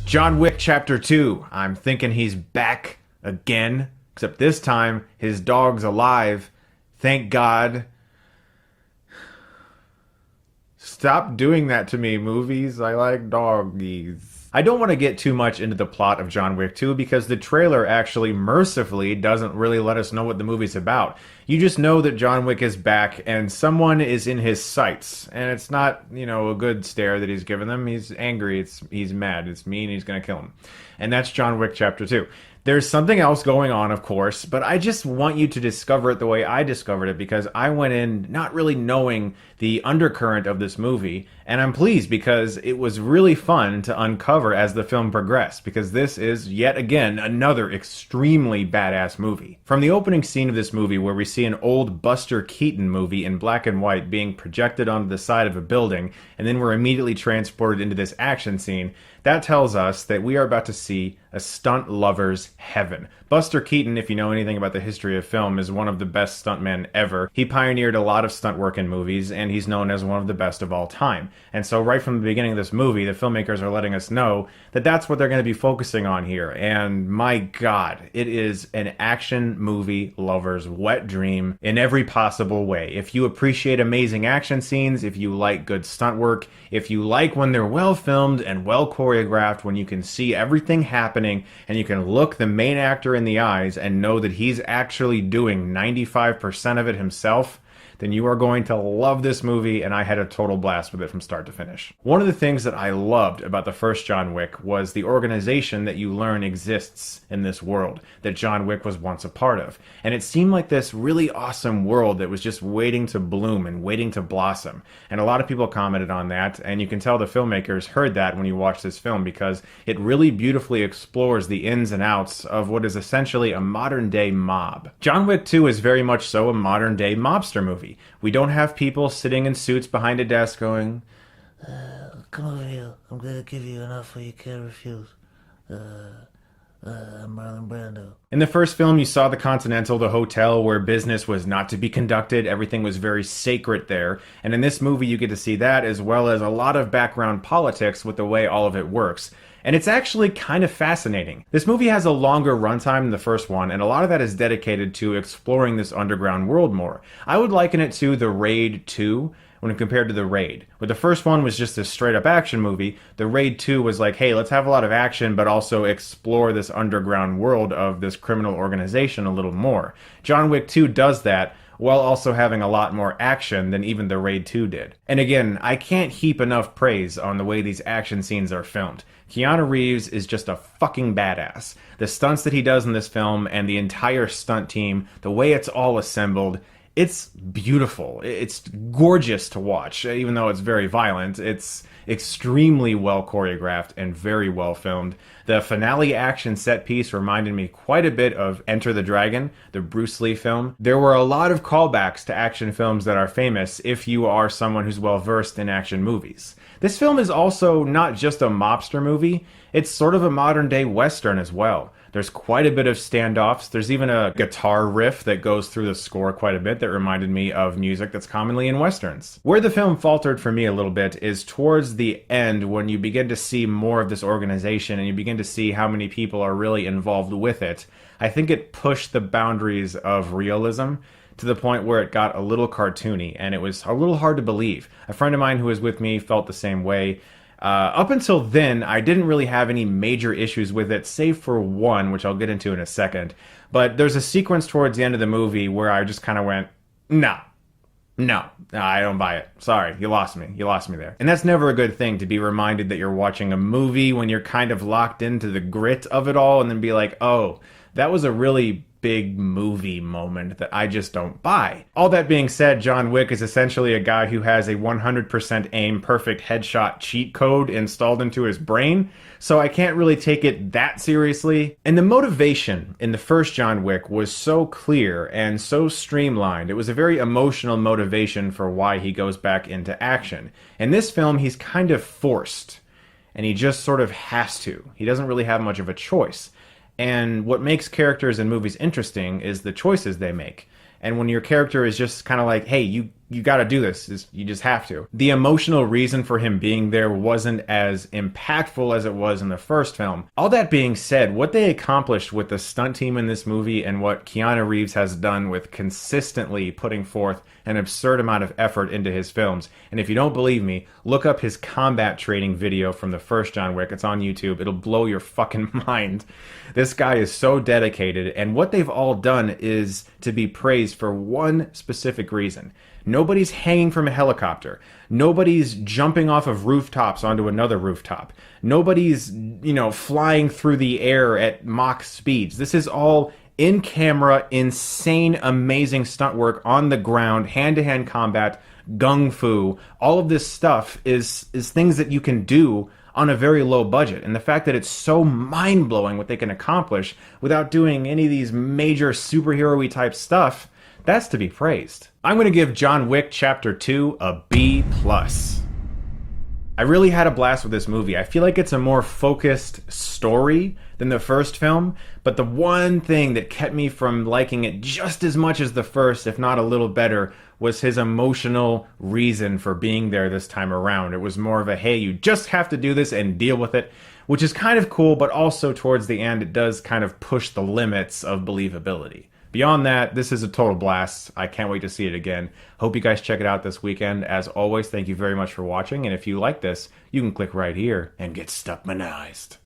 John Wick Chapter 2. I'm thinking he's back again, except this time his dog's alive. Thank God. Stop doing that to me, movies. I like doggies. I don't want to get too much into the plot of John Wick 2 because the trailer actually mercifully doesn't really let us know what the movie's about. You just know that John Wick is back and someone is in his sights. And it's not, a good stare that he's giving them. He's angry, he's mad, it's mean, he's gonna kill him. And that's John Wick Chapter 2. There's something else going on, of course, but I just want you to discover it the way I discovered it because I went in not really knowing the undercurrent of this movie, and I'm pleased because it was really fun to uncover as the film progressed, because this is, yet again, another extremely badass movie. From the opening scene of this movie where we see an old Buster Keaton movie in black and white being projected onto the side of a building, and then we're immediately transported into this action scene, that tells us that we are about to see a stunt lover's heaven. Buster Keaton, if you know anything about the history of film, is one of the best stuntmen ever. He pioneered a lot of stunt work in movies, and he's known as one of the best of all time. And so right from the beginning of this movie, the filmmakers are letting us know that that's what they're going to be focusing on here. And my God, it is an action movie lover's wet dream in every possible way. If you appreciate amazing action scenes, if you like good stunt work, if you like when they're well filmed and well choreographed, when you can see everything happening and you can look the main actor in the eyes and know that he's actually doing 95% of it himself, then you are going to love this movie, and I had a total blast with it from start to finish. One of the things that I loved about the first John Wick was the organization that you learn exists in this world that John Wick was once a part of. And it seemed like this really awesome world that was just waiting to bloom and waiting to blossom. And a lot of people commented on that, and you can tell the filmmakers heard that when you watch this film because it really beautifully explores the ins and outs of what is essentially a modern-day mob. John Wick 2 is very much so a modern-day mobster movie. We don't have people sitting in suits behind a desk going, come over here. I'm gonna give you an offer you can't refuse. I'm Marlon Brando. In the first film, you saw the Continental, the hotel where business was not to be conducted. Everything was very sacred there. And in this movie, you get to see that as well as a lot of background politics with the way all of it works. And it's actually kind of fascinating. This movie has a longer runtime than the first one, and a lot of that is dedicated to exploring this underground world more. I would liken it to The Raid 2 when compared to The Raid. Where the first one was just a straight-up action movie, The Raid 2 was like, hey, let's have a lot of action, but also explore this underground world of this criminal organization a little more. John Wick 2 does that, while also having a lot more action than even The Raid 2 did. And again, I can't heap enough praise on the way these action scenes are filmed. Keanu Reeves is just a fucking badass. The stunts that he does in this film and the entire stunt team, the way it's all assembled, it's beautiful. It's gorgeous to watch, even though it's very violent. It's extremely well choreographed and very well filmed. The finale action set piece reminded me quite a bit of Enter the Dragon, the Bruce Lee film. There were a lot of callbacks to action films that are famous if you are someone who's well versed in action movies. This film is also not just a mobster movie, it's sort of a modern day Western as well. There's quite a bit of standoffs. There's even a guitar riff that goes through the score quite a bit that reminded me of music that's commonly in Westerns. Where the film faltered for me a little bit is towards the end when you begin to see more of this organization and you begin to see how many people are really involved with it. I think it pushed the boundaries of realism to the point where it got a little cartoony and it was a little hard to believe. A friend of mine who was with me felt the same way. Up until then, I didn't really have any major issues with it, save for one, which I'll get into in a second. But there's a sequence towards the end of the movie where I just kind of went, no, I don't buy it. Sorry, you lost me there. And that's never a good thing, to be reminded that you're watching a movie when you're kind of locked into the grit of it all and then be like, oh, that was a really big movie moment that I just don't buy. All that being said, John Wick is essentially a guy who has a 100% aim perfect headshot cheat code installed into his brain, so I can't really take it that seriously. And the motivation in the first John Wick was so clear and so streamlined. It was a very emotional motivation for why he goes back into action. In this film, he's kind of forced, and he just sort of has to. He doesn't really have much of a choice. And what makes characters in movies interesting is the choices they make. And when your character is just kind of like, hey, you you got to do this. You just have to. The emotional reason for him being there wasn't as impactful as it was in the first film. All that being said, what they accomplished with the stunt team in this movie and what Keanu Reeves has done with consistently putting forth an absurd amount of effort into his films. And if you don't believe me, look up his combat training video from the first John Wick. It's on YouTube. It'll blow your fucking mind. This guy is so dedicated, and what they've all done is to be praised for one specific reason. Nobody's hanging from a helicopter. Nobody's jumping off of rooftops onto another rooftop. Nobody's, flying through the air at Mach speeds. This is all in-camera, insane, amazing stunt work on the ground, hand-to-hand combat, gung fu. All of this stuff is things that you can do on a very low budget. And the fact that it's so mind-blowing what they can accomplish without doing any of these major superhero-y type stuff, that's to be praised. I'm going to give John Wick Chapter 2 a B+. I really had a blast with this movie. I feel like it's a more focused story than the first film, but the one thing that kept me from liking it just as much as the first, if not a little better, was his emotional reason for being there this time around. It was more of a, hey, you just have to do this and deal with it, which is kind of cool, but also towards the end, it does kind of push the limits of believability. Beyond that, this is a total blast. I can't wait to see it again. Hope you guys check it out this weekend. As always, thank you very much for watching, and if you like this, you can click right here and get Stuckmanized.